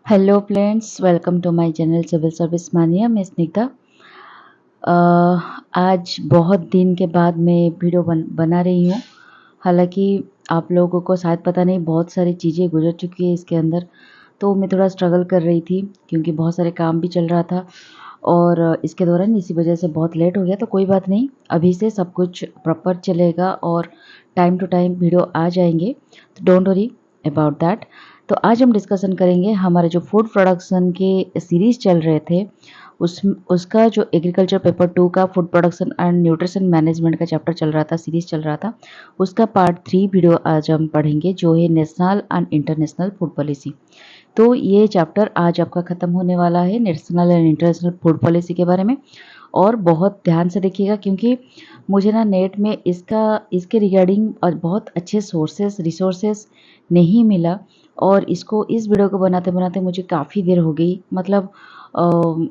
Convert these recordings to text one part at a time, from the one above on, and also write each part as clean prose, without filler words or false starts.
Hello friends, welcome to my channel civil service mania. मैं स्निग्धा। अ, आज बहुत दिन के बाद मैं वीडियो बना रही हूँ। हालांकि आप लोगों को शायद पता नहीं, बहुत सारी चीज़ें गुजर चुकी है इसके अंदर। तो मैं थोड़ा स्ट्रगल कर रही थी क्योंकि बहुत सारे काम भी चल रहा था और इसके दौरान इसी वजह से बहुत लेट हो गया। तो कोई बात नहीं, अभी से सब कुछ प्रॉपर चलेगा और टाइम टू टाइम वीडियो आ जाएंगे। तो डोंट वरी अबाउट दैट। तो आज हम डिस्कशन करेंगे हमारे जो फूड प्रोडक्शन के सीरीज चल रहे थे उसका जो एग्रीकल्चर पेपर 2 का food production and nutrition management का चैप्टर चल रहा था, सीरीज चल रहा था, उसका पार्ट 3 वीडियो आज हम पढ़ेंगे, जो है national and international food policy. तो ये चैप्टर आज आपका ख़त्म होने वाला है national and international food policy के बारे में। और बहुत ध्यान से देखिएगा क्योंकि मुझे ना नेट में इसके रिगार्डिंग और बहुत अच्छे रिसोर्सेस नहीं मिला। और इसको इस वीडियो को बनाते बनाते मुझे काफ़ी देर हो गई, मतलब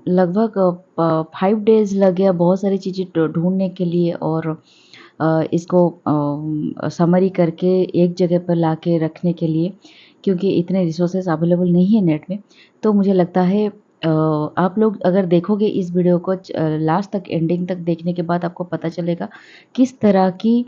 लगभग 5 डेज़ लग गया बहुत सारी चीज़ें ढूंढने के लिए और इसको समरी करके एक जगह पर ला के रखने के लिए, क्योंकि इतने रिसोर्सेज अवेलेबल नहीं है नेट में। तो मुझे लगता है आप लोग अगर देखोगे इस वीडियो को लास्ट तक, एंडिंग तक देखने के बाद आपको पता चलेगा किस तरह की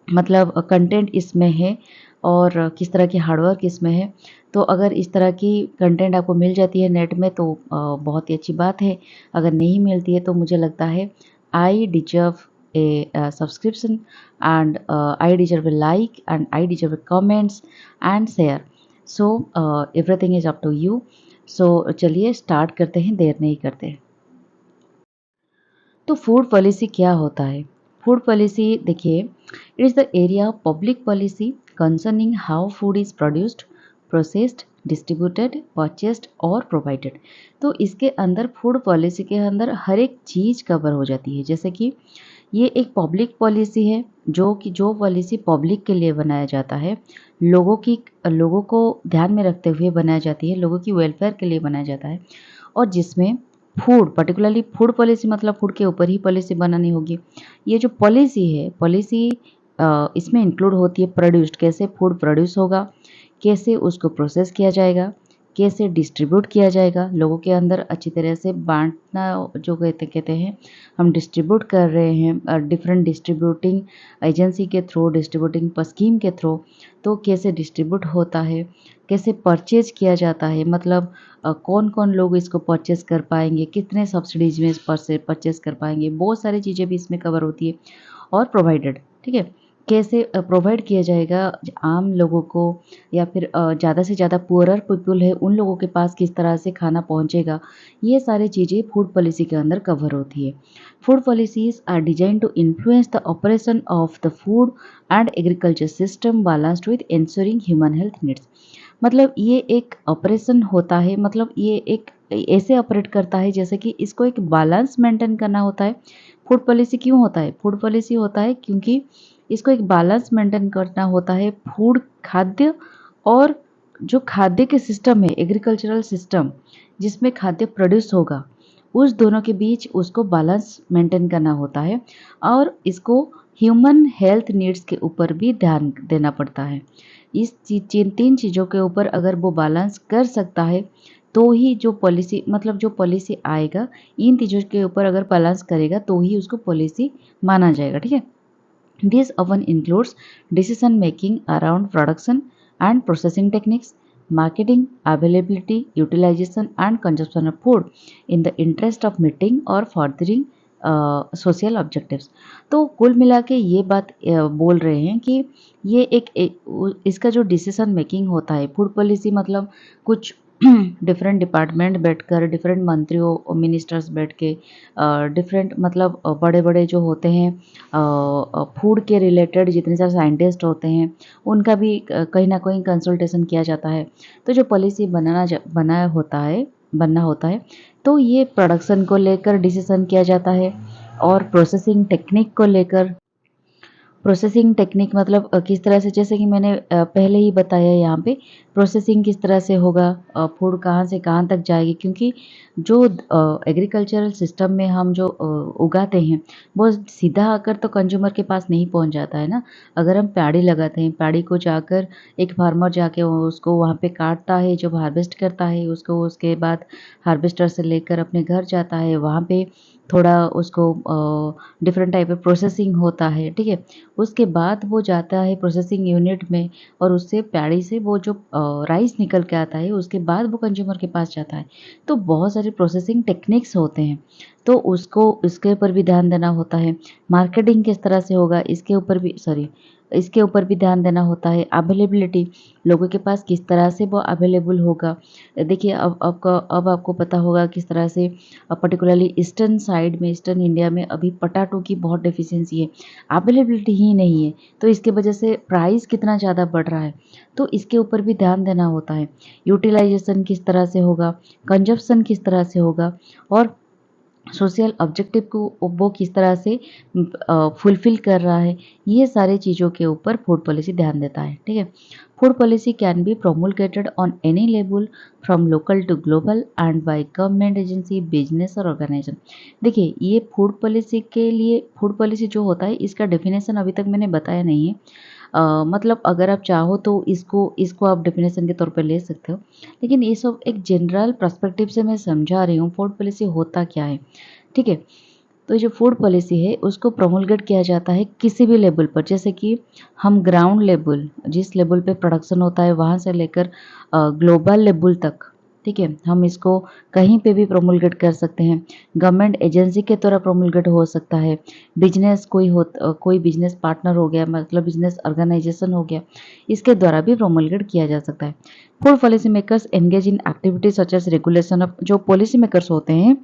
मतलब कंटेंट इसमें है और किस तरह की हार्डवर्क इसमें है। तो अगर इस तरह की कंटेंट आपको मिल जाती है नेट में तो बहुत ही अच्छी बात है। अगर नहीं मिलती है तो मुझे लगता है I deserve a subscription and I deserve a like and I deserve a comments and share. So everything is up to you. So चलिए स्टार्ट करते हैं, देर नहीं करते। तो फूड पॉलिसी क्या होता है? फूड पॉलिसी देखिए, it is the area of public policy concerning how food is produced, processed, distributed, purchased और प्रोवाइडेड। तो इसके अंदर फूड पॉलिसी के अंदर हर एक चीज़ कवर हो जाती है। जैसे कि ये एक पब्लिक पॉलिसी है, जो पॉलिसी पब्लिक के लिए बनाया जाता है, लोगों को ध्यान में रखते हुए बनाई जाती है, लोगों की वेलफेयर के लिए बनाया जाता है। और जिसमें फूड, पर्टिकुलरली फूड पॉलिसी मतलब फूड के ऊपर ही पॉलिसी बनानी होगी। ये जो पॉलिसी है, पॉलिसी इसमें इंक्लूड होती है प्रोड्यूस्ड, कैसे फूड प्रोड्यूस होगा, कैसे उसको प्रोसेस किया जाएगा, कैसे डिस्ट्रीब्यूट किया जाएगा, लोगों के अंदर अच्छी तरह से बांटना, जो कहते कहते हैं हम डिस्ट्रीब्यूट कर रहे हैं डिफरेंट डिस्ट्रीब्यूटिंग एजेंसी के थ्रू, डिस्ट्रीब्यूटिंग स्कीम के थ्रू। तो कैसे डिस्ट्रीब्यूट होता है, कैसे परचेज किया जाता है, मतलब कौन कौन लोग इसको परचेस कर पाएंगे, कितने सब्सिडीज में परचेस कर पाएंगे, बहुत सारी चीज़ें भी इसमें कवर होती है। और प्रोवाइडेड, ठीक है, कैसे प्रोवाइड किया जाएगा आम लोगों को, या फिर ज़्यादा से ज़्यादा पुअरर पीपल है उन लोगों के पास किस तरह से खाना पहुंचेगा। ये सारी चीज़ें फूड पॉलिसी के अंदर कवर होती है। Food policies are design to influence the operation of the food and agriculture system balanced with ensuring human health needs. मतलब ये एक ऑपरेशन होता है, मतलब ये एक ऐसे ऑपरेट करता है जैसे कि इसको एक बैलेंस मेंटेन करना होता है। फूड पॉलिसी क्यों होता है? फूड पॉलिसी होता है क्योंकि इसको एक बैलेंस मेंटेन करना होता है, फूड, खाद्य और जो खाद्य के सिस्टम है, एग्रीकल्चरल सिस्टम जिसमें खाद्य प्रोड्यूस होगा, उस दोनों के बीच उसको बैलेंस मेंटेन करना होता है। और इसको ह्यूमन हेल्थ नीड्स के ऊपर भी ध्यान देना पड़ता है। इस तीन चीज़ों के ऊपर अगर वो बैलेंस कर सकता है तो ही जो पॉलिसी, मतलब जो पॉलिसी आएगा, इन चीज़ों के ऊपर अगर बैलेंस करेगा तो ही उसको पॉलिसी माना जाएगा, ठीक है। This often includes decision making around production and processing techniques, marketing, availability, utilization and consumption of food in the interest of meeting or furthering social objectives. तो कुल मिला के ये बात बोल रहे हैं कि ये इसका जो डिसीजन मेकिंग होता है, फूड पॉलिसी मतलब कुछ डिफरेंट डिपार्टमेंट बैठकर, डिफरेंट मंत्रियों और मिनिस्टर्स बैठ के, डिफरेंट मतलब बड़े बड़े जो होते हैं फूड के रिलेटेड जितने सारे साइंटिस्ट होते हैं, उनका भी कहीं ना कहीं कंसल्टेशन किया जाता है। तो जो पॉलिसी बनना होता है तो ये प्रोडक्शन को लेकर डिसीजन किया जाता है और प्रोसेसिंग टेक्निक को लेकर, प्रोसेसिंग टेक्निक मतलब किस तरह से, जैसे कि मैंने पहले ही बताया यहाँ पे प्रोसेसिंग किस तरह से होगा, फूड कहाँ से कहाँ तक जाएगी, क्योंकि जो एग्रीकल्चरल सिस्टम में हम जो उगाते हैं वो सीधा आकर तो कंज्यूमर के पास नहीं पहुँच जाता है ना। अगर हम पैडी लगाते हैं, पैडी को जाकर एक फार्मर जाके उसको वहाँ पे काटता है, जब हार्वेस्ट करता है उसको, उसके बाद हार्वेस्टर से लेकर अपने घर जाता है, वहाँ पे थोड़ा उसको डिफरेंट टाइप ऑफ प्रोसेसिंग होता है, ठीक है। उसके बाद वो जाता है प्रोसेसिंग यूनिट में और उससे पैडी से वो जो राइस निकल के आता है उसके बाद वो कंज्यूमर के पास जाता है। तो बहुत सारे प्रोसेसिंग टेक्निक्स होते हैं, तो उसको इसके ऊपर भी ध्यान देना होता है। मार्केटिंग किस तरह से होगा इसके ऊपर भी ध्यान देना होता है। अवेलेबिलिटी, लोगों के पास किस तरह से वो अवेलेबल होगा। देखिए अब आपको पता होगा किस तरह से पर्टिकुलरली ईस्टर्न साइड में, ईस्टर्न इंडिया में अभी पोटैटो की बहुत डेफिशिएंसी है, अवेलेबिलिटी ही नहीं है, तो इसके वजह से प्राइस कितना ज़्यादा बढ़ रहा है, तो इसके ऊपर भी ध्यान देना होता है। यूटिलाइजेशन किस तरह से होगा, कंजप्शन किस तरह से होगा, और सोशल ऑब्जेक्टिव को वो किस तरह से फुलफिल कर रहा है, ये सारे चीज़ों के ऊपर फूड पॉलिसी ध्यान देता है, ठीक है। Food policy can be promulgated on any level from local to global and by government agency, business और ऑर्गेनाइजेशन। देखिए ये फूड पॉलिसी के लिए, फूड पॉलिसी जो होता है इसका डेफिनेशन अभी तक मैंने बताया नहीं है। मतलब अगर आप चाहो तो इसको इसको आप डेफिनेशन के तौर पे ले सकते हो, लेकिन ये सब एक जनरल पर्सपेक्टिव से मैं समझा रही हूँ फूड पॉलिसी होता क्या है, ठीक है। तो जो फूड पॉलिसी है उसको प्रोमulgेट किया जाता है किसी भी लेवल पर, जैसे कि हम ग्राउंड लेवल, जिस लेवल पे प्रोडक्शन होता है वहाँ से लेकर ग्लोबल लेवल तक, ठीक है, हम इसको कहीं पे भी प्रोमulgेट कर सकते हैं। गवर्नमेंट एजेंसी के द्वारा प्रोमulgेट हो सकता है, बिजनेस कोई बिजनेस पार्टनर हो गया, मतलब बिजनेस ऑर्गेनाइजेशन हो गया, इसके द्वारा भी प्रोमulgेट किया जा सकता है। Food policy makers engage in activities such as regulation of, जो पॉलिसी मेकर्स होते हैं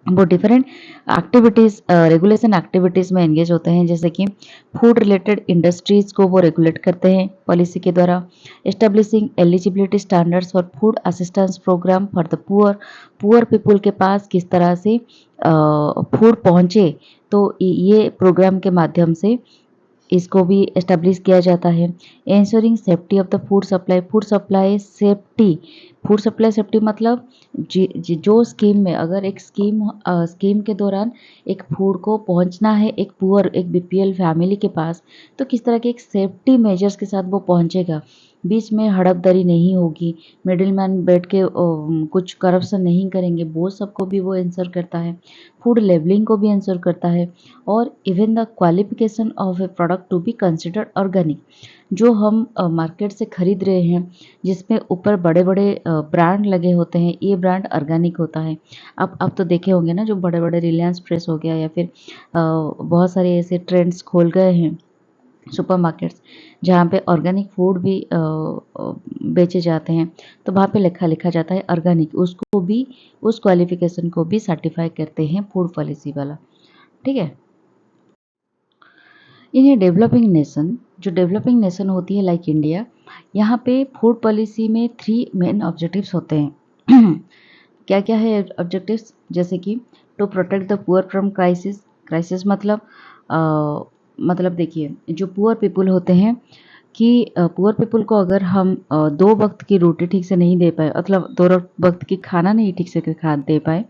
वो डिफरेंट एक्टिविटीज़, रेगुलेशन एक्टिविटीज़ में एंगेज होते हैं, जैसे कि फूड रिलेटेड इंडस्ट्रीज़ को वो रेगुलेट करते हैं पॉलिसी के द्वारा। Establishing eligibility standards for food assistance program for the poor, poor people के पास किस तरह से फूड पहुँचे, तो ये प्रोग्राम के माध्यम से इसको भी एस्टेब्लिश किया जाता है। Ensuring safety of the food supply, food supply safety मतलब जो स्कीम में, अगर एक स्कीम के दौरान एक फूड को पहुंचना है एक पुअर, एक बीपीएल फैमिली के पास, तो किस तरह के एक सेफ्टी मेजर्स के साथ वो पहुंचेगा, बीच में हड़पदरी नहीं होगी, मिडिल मैन बैठ के कुछ करप्शन नहीं करेंगे, वो सबको भी वो इंश्योर करता है। फूड लेबलिंग को भी इंश्योर करता है, और even the qualification of a product to be considered organic, जो हम मार्केट से खरीद रहे हैं जिसमें ऊपर बड़े बड़े ब्रांड लगे होते हैं, ये ब्रांड ऑर्गेनिक होता है। आप तो देखे होंगे ना, जो बड़े बड़े रिलायंस फ्रेश हो गया या फिर बहुत सारे ऐसे ट्रेंड्स खोल गए हैं सुपरमार्केट्स, जहाँ पे ऑर्गेनिक फूड भी बेचे जाते हैं, तो वहाँ पे लिखा लिखा जाता है ऑर्गेनिक, उसको भी, उस क्वालिफिकेशन को भी सर्टिफाई करते हैं फूड पॉलिसी वाला, ठीक है। इन ये डेवलपिंग नेशन, जो डेवलपिंग नेशन होती है लाइक इंडिया, यहाँ पे फूड पॉलिसी में 3 मेन ऑब्जेक्टिव्स होते हैं। क्या क्या है ऑब्जेक्टिव्स, जैसे कि to protect the poor from crisis, crisis मतलब देखिए जो पुअर पीपल होते हैं, कि पुअर पीपल को अगर हम 2 वक्त की रोटी ठीक से नहीं दे पाए, मतलब 2 वक्त की खाना नहीं ठीक से खा दे पाए,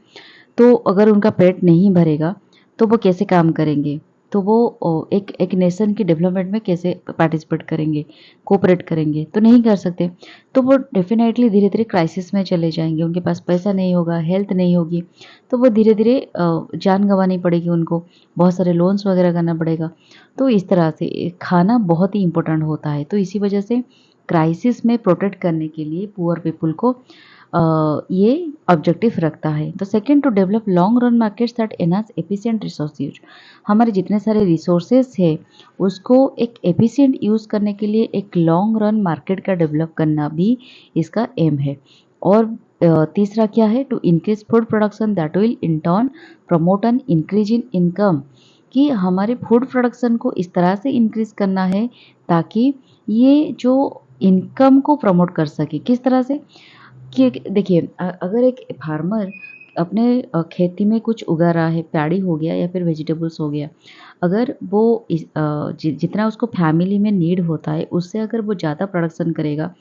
तो अगर उनका पेट नहीं भरेगा तो वो कैसे काम करेंगे, तो वो एक एक नेशन की डेवलपमेंट में कैसे पार्टिसिपेट करेंगे, कोऑपरेट करेंगे, तो नहीं कर सकते। तो वो डेफिनेटली धीरे धीरे क्राइसिस में चले जाएंगे, उनके पास पैसा नहीं होगा, हेल्थ नहीं होगी, तो वो धीरे धीरे जान गंवानी पड़ेगी उनको, बहुत सारे लोन्स वगैरह करना पड़ेगा। तो इस तरह से खाना बहुत ही इंपॉर्टेंट होता है, तो इसी वजह से क्राइसिस में प्रोटेक्ट करने के लिए पुअर पीपल को ये ऑब्जेक्टिव रखता है। तो second, to develop long run markets that enhance efficient resource use, हमारे जितने सारे रिसोर्सेज है उसको एक एफिशिएंट यूज़ करने के लिए एक लॉन्ग रन मार्केट का डेवलप करना भी इसका एम है। और तीसरा क्या है, to increase food production that will in turn promote an increase in income, कि हमारे फूड प्रोडक्शन को इस तरह से इंक्रीज करना है ताकि ये जो इनकम को प्रमोट कर सके। किस तरह से, कि देखिए अगर एक फार्मर अपने खेती में कुछ उगा रहा है, पैडी हो गया या फिर वेजिटेबल्स हो गया, अगर वो जितना उसको फैमिली में नीड होता है उससे अगर वो ज़्यादा प्रोडक्शन करेगा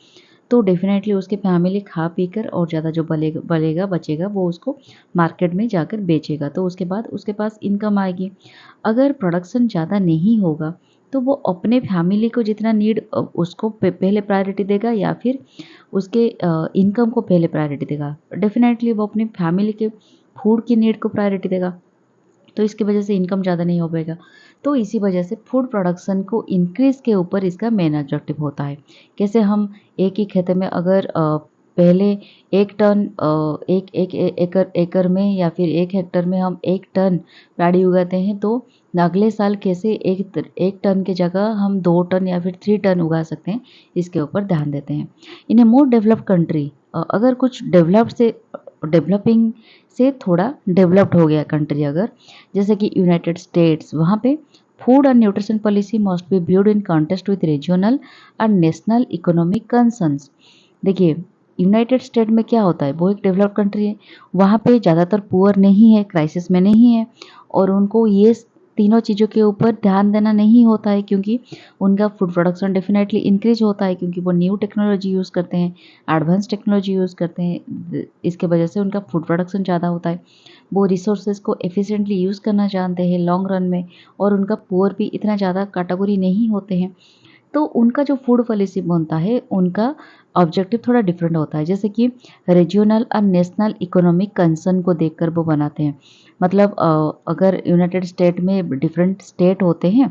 तो डेफ़िनेटली उसकी फैमिली खा पी कर और ज़्यादा जो बलेगा बचेगा वो उसको मार्केट में जाकर बेचेगा, तो उसके बाद उसके पास इनकम आएगी। अगर प्रोडक्शन ज़्यादा नहीं होगा तो वो अपने फैमिली को जितना नीड उसको पहले प्रायोरिटी देगा या फिर उसके इनकम को पहले प्रायोरिटी देगा। डेफ़िनेटली वो अपनी फैमिली के फूड की नीड को प्रायोरिटी देगा। तो इसकी वजह से इनकम ज़्यादा नहीं हो पाएगा। तो इसी वजह से फूड प्रोडक्शन को इंक्रीज़ के ऊपर इसका मेन ऑब्जेक्टिव होता है। कैसे हम एक ही खेत में अगर पहले 1 टन एक एक ए एकड़ एकड़ में या फिर 1 हेक्टेयर में हम 1 टन पैडी उगाते हैं, तो अगले साल कैसे 1 टन की जगह हम 2 टन या फिर 3 टन उगा सकते हैं, इसके ऊपर ध्यान देते हैं। इन ए मोर डेवलप्ड कंट्री अगर कुछ डेवलपिंग से थोड़ा डेवलप्ड हो गया कंट्री अगर, जैसे कि यूनाइटेड स्टेट्स, वहाँ पे food and nutrition policy must be viewed in contest with regional and national economic concerns. देखिए, यूनाइटेड स्टेट में क्या होता है, वो एक डेवलप्ड कंट्री है, वहाँ पे ज़्यादातर पुअर नहीं है, क्राइसिस में नहीं है और उनको ये तीनों चीज़ों के ऊपर ध्यान देना नहीं होता है, क्योंकि उनका फूड प्रोडक्शन डेफिनेटली इंक्रीज होता है क्योंकि वो न्यू टेक्नोलॉजी यूज़ करते हैं, एडवांस टेक्नोलॉजी यूज़ करते हैं, इसके वजह से उनका फूड प्रोडक्शन ज़्यादा होता है। वो रिसोर्सेज को एफिशिएंटली यूज़ करना जानते हैं लॉन्ग रन में और उनका पुअर भी इतना ज़्यादा कैटेगरी नहीं होते हैं। तो उनका जो फूड पॉलिसी बनता है, उनका ऑब्जेक्टिव थोड़ा डिफरेंट होता है, जैसे कि रीजनल और नेशनल इकोनॉमिक कंसर्न को देखकर वो बनाते हैं। मतलब अगर यूनाइटेड स्टेट में डिफरेंट स्टेट होते हैं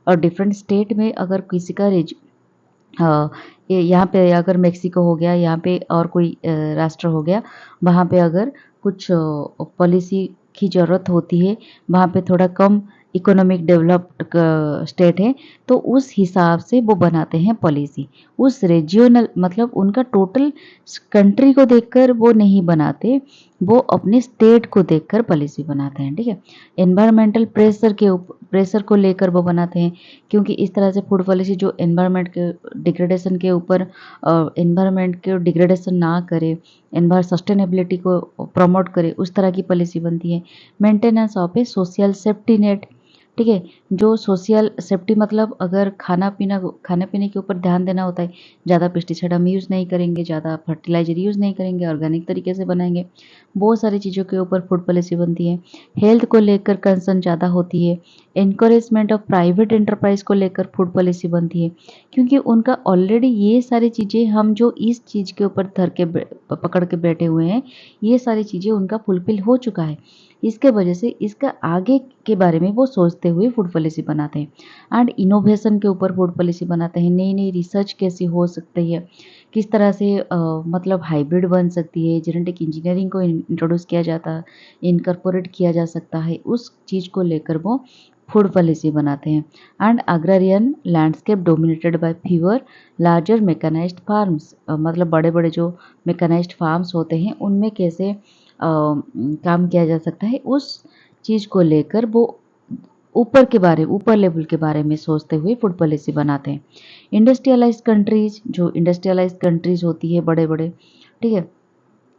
और डिफरेंट स्टेट में अगर किसी का ये यहाँ पे अगर मेक्सिको हो गया, यहाँ पे और कोई राष्ट्र हो गया, वहाँ पे अगर कुछ पॉलिसी की ज़रूरत होती है, वहाँ पे थोड़ा कम इकोनॉमिक डेवलप्ड स्टेट है, तो उस हिसाब से वो बनाते हैं पॉलिसी। उस रीजियोनल मतलब उनका टोटल कंट्री को देखकर वो नहीं बनाते, वो अपने स्टेट को देखकर पॉलिसी बनाते हैं, ठीक है? एनवायरमेंटल प्रेशर को लेकर वो बनाते हैं, क्योंकि इस तरह से फूड पॉलिसी जो एनवायरनमेंट के डिग्रेडेशन के ऊपर एनवायरनमेंट के डिग्रेडेशन ना करे, सस्टेनेबिलिटी को प्रमोट करे, उस तरह की पॉलिसी बनती है। Maintenance of A social safety net, ठीक है? जो सोशल सेफ्टी मतलब अगर खाने पीने के ऊपर ध्यान देना होता है, ज़्यादा पेस्टिसाइड हम यूज़ नहीं करेंगे, ज़्यादा फर्टिलाइजर यूज़ नहीं करेंगे, ऑर्गेनिक तरीके से बनाएंगे, बहुत सारी चीज़ों के ऊपर फूड पॉलिसी बनती है। हेल्थ को लेकर कंसर्न ज़्यादा होती है, एनकरेजमेंट ऑफ प्राइवेट एंटरप्राइज को लेकर फूड पॉलिसी बनती है, क्योंकि उनका ऑलरेडी ये सारी चीज़ें हम जो इस चीज़ के ऊपर पकड़ के बैठे हुए हैं, ये सारी चीज़ें उनका फुलफिल हो चुका है। इसके वजह से इसका आगे के बारे में वो सोचते हुए फूड पॉलिसी बनाते हैं एंड इनोवेशन के ऊपर फूड पॉलिसी बनाते हैं। नई नई रिसर्च कैसी हो सकती है, किस तरह से मतलब हाइब्रिड बन सकती है, जेनेटिक इंजीनियरिंग को इंट्रोड्यूस किया जाता, इनकॉर्पोरेट किया जा सकता है, उस चीज़ को लेकर वो फूड पॉलिसी बनाते हैं। And agrarian landscape dominated by fewer larger mechanized farms, मतलब बड़े बड़े जो मैकेनाइज्ड फार्म्स होते हैं उनमें कैसे काम किया जा सकता है, उस चीज़ को लेकर वो ऊपर लेवल के बारे में सोचते हुए फूड पॉलिसी बनाते हैं। इंडस्ट्रियलाइज्ड कंट्रीज होती है बड़े बड़े, ठीक है?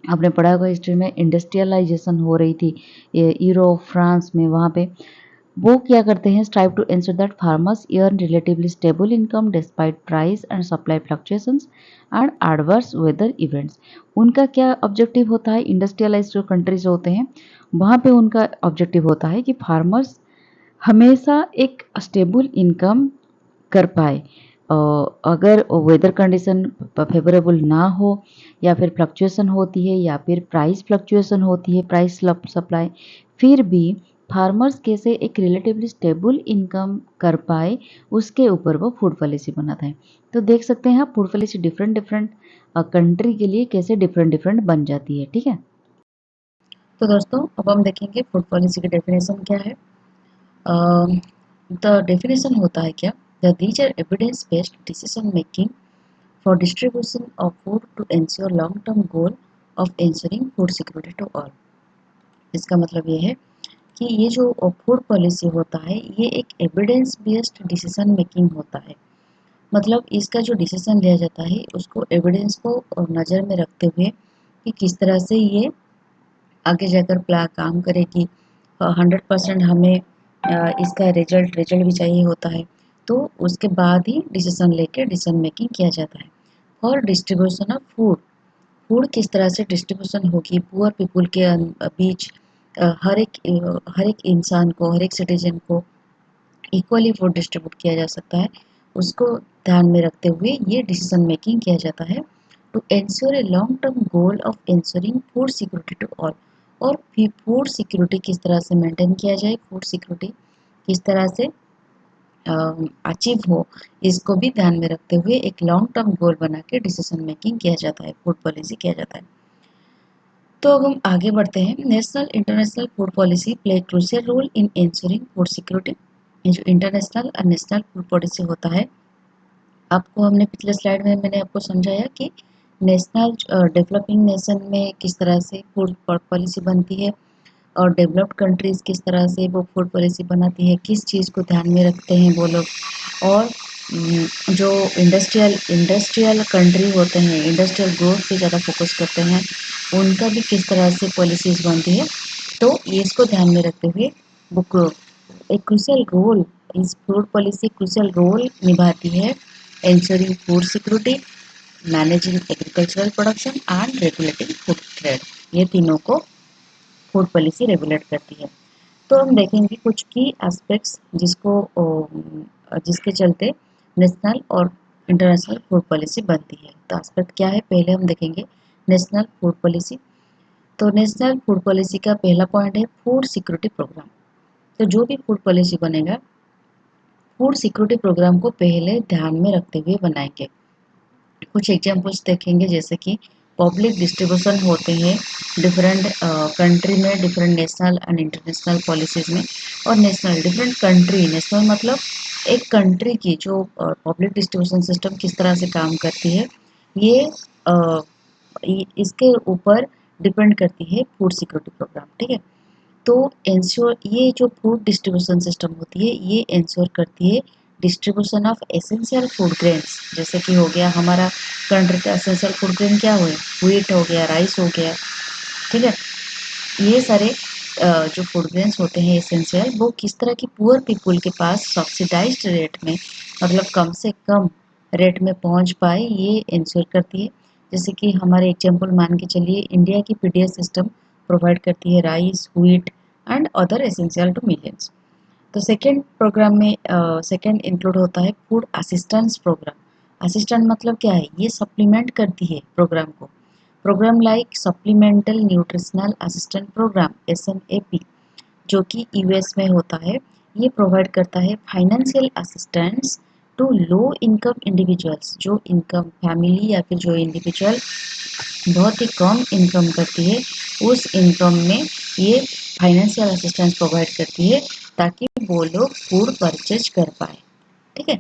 आपने पढ़ा होगा हिस्ट्री में, इंडस्ट्रियलाइजेशन हो रही थी यूरोप फ्रांस में, वहाँ पे वो क्या करते हैं, strive to ensure that farmers earn relatively stable income despite price and supply fluctuations and adverse weather events. उनका क्या ऑब्जेक्टिव होता है, इंडस्ट्रियलाइज्ड जो कंट्रीज होते हैं वहाँ पे उनका ऑब्जेक्टिव होता है कि फार्मर्स हमेशा एक स्टेबल इनकम कर पाए। अगर वेदर कंडीशन फेवरेबल ना हो या फिर फ्लक्चुएशन होती है या फिर प्राइस फ्लक्चुएशन होती है, प्राइस सप्लाई, फिर भी फार्मर्स कैसे एक रिलेटिवली स्टेबल इनकम कर पाए, उसके ऊपर वो फूड पॉलिसी बनाता है। तो देख सकते हैं आप food policy different different country के लिए कैसे डिफरेंट डिफरेंट बन जाती है, ठीक है? तो दोस्तों अब हम देखेंगे फूड पॉलिसी की डेफिनेशन क्या है। द डेफिनेशन होता है क्या, the these are evidence based decision making for distribution of food to ensure long term goal of ensuring food security to all. इसका मतलब ये है कि ये जो फूड पॉलिसी होता है ये एक एविडेंस बेस्ड डिसीजन मेकिंग होता है। मतलब इसका जो डिसीजन लिया जाता है उसको एविडेंस को नज़र में रखते हुए कि किस तरह से ये आगे जाकर प्ला काम करेगी। 100% हमें इसका रिजल्ट रिजल्ट भी चाहिए होता है। तो उसके बाद ही डिसीजन मेकिंग किया जाता है। और डिस्ट्रीब्यूशन ऑफ फूड, फूड किस तरह से डिस्ट्रीब्यूशन होगी पुअर पीपल के बीच, हर एक इंसान को, हर एक सिटीजन को इक्वली फूड डिस्ट्रीब्यूट किया जा सकता है, उसको ध्यान में रखते हुए ये डिसीजन मेकिंग किया जाता है to ensure a long term goal of ensuring food security to all. और फिर फूड सिक्योरिटी किस तरह से मेंटेन किया जाए, फूड सिक्योरिटी किस तरह से अचीव हो, इसको भी ध्यान में रखते हुए एक लॉन्ग टर्म गोल बना के डिसीजन मेकिंग किया जाता है, फूड पॉलिसी किया जाता है। तो अब हम आगे बढ़ते हैं। National international food policy play crucial role in ensuring food security. ये जो इंटरनेशनल और नेशनल फूड पॉलिसी होता है, आपको हमने पिछले स्लाइड में मैंने आपको समझाया कि नेशनल डेवलपिंग नेशन में किस तरह से फूड पॉलिसी बनती है और डेवलप्ड कंट्रीज़ किस तरह से वो फूड पॉलिसी बनाती है, किस चीज़ को ध्यान में रखते हैं वो लोग। और जो इंडस्ट्रियल कंट्री होते हैं, इंडस्ट्रियल ग्रोथ पे ज़्यादा फोकस करते हैं, उनका भी किस तरह से पॉलिसीज़ बनती है। तो ये इसको ध्यान में रखते हुए बुक एक क्रूशियल रोल, इस फूड पॉलिसी क्रूशियल रोल निभाती है ensuring food security, managing agricultural production and regulating food trade. ये तीनों को फूड पॉलिसी रेगुलेट करती है। तो हम देखेंगे कुछ की एस्पेक्ट्स जिसके चलते नेशनल और इंटरनेशनल फूड पॉलिसी बनती है। तो एस्पेक्ट क्या है, पहले हम देखेंगे नेशनल फूड पॉलिसी। तो नेशनल फूड पॉलिसी का पहला पॉइंट है फूड सिक्योरिटी प्रोग्राम। तो जो भी फूड पॉलिसी बनेगा, फूड सिक्योरिटी प्रोग्राम को पहले ध्यान में रखते हुए बनाएंगे। कुछ एग्जाम्पल्स देखेंगे, जैसे कि पब्लिक डिस्ट्रीब्यूशन होते हैं डिफरेंट कंट्री में, different national and international policies में। और नेशनल डिफरेंट कंट्री, नेशनल मतलब एक कंट्री की जो पब्लिक डिस्ट्रीब्यूशन सिस्टम किस तरह से काम करती है, ये इसके ऊपर डिपेंड करती है फूड सिक्योरिटी प्रोग्राम। ठीक है, तो इंश्योर, ये जो फूड डिस्ट्रीब्यूशन सिस्टम होती है, ये इंश्योर करती है distribution of essential food grains. जैसे कि हो गया हमारा कंट्री का एसेंशियल फूड ग्रेन क्या हुए, व्हीट हो गया, राइस हो गया। ठीक है, ये सारे जो फूड ग्रेन्स होते हैं एसेंशियल, वो किस तरह की पुअर पीपल के पास सब्सिडाइज्ड रेट में, मतलब कम से कम रेट में पहुंच पाए, ये इंश्योर करती है। जैसे कि हमारे एग्जाम्पल मान के चलिए, इंडिया की पीडीएस सिस्टम प्रोवाइड करती है rice, wheat and other essential to millions. तो सेकेंड प्रोग्राम में सेकेंड इंक्लूड होता है फूड असिस्टेंस प्रोग्राम। असिस्टेंट मतलब क्या है, ये सप्लीमेंट करती है प्रोग्राम को। Program like supplemental nutritional assistant program SNAP, जो कि यूएस में होता है, ये प्रोवाइड करता है financial assistance to low income individuals. जो इनकम फैमिली या फिर जो इंडिविजुअल बहुत ही कम इनकम करती है, उस इनकम में ये फाइनेंशियल असिस्टेंस प्रोवाइड करती है ताकि वो लोग फूड परचेज कर पाए। ठीक है,